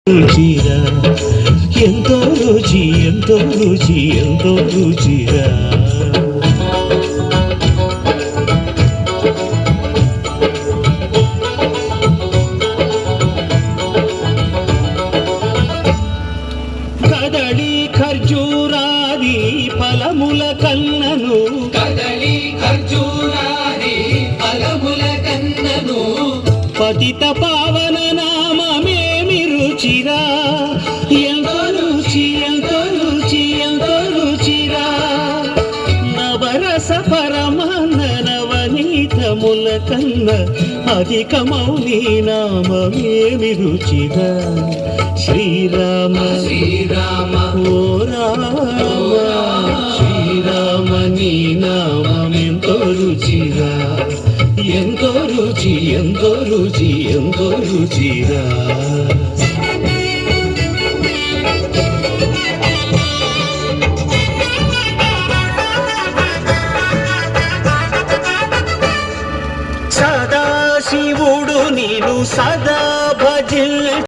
రుచిరా ఎంతో రుచి ఎంతో రుచి ఎంతో రుచిరా కదళి ఖర్జూరాది ఫలముల కన్నను కదళి ఖర్జూరాది ఫలముల కన్నను పతిత పావన నామమేమి రుచిరా ఎంతో రుచి ఎంతో రుచి ఎంతో రుచిరా నవరస పరమాన్న నవనీతముల కన్న అధికమౌ నీ నామమేమి రుచిరా శ్రీరామ శ్రీరామ ఓ రామ శ్రీరామ నీ నామమెంతో రుచిరా ఎంతో రుచి ఎంతో రుచి ఎంతో రుచిరా సదాశివుడు నేను సదా భజ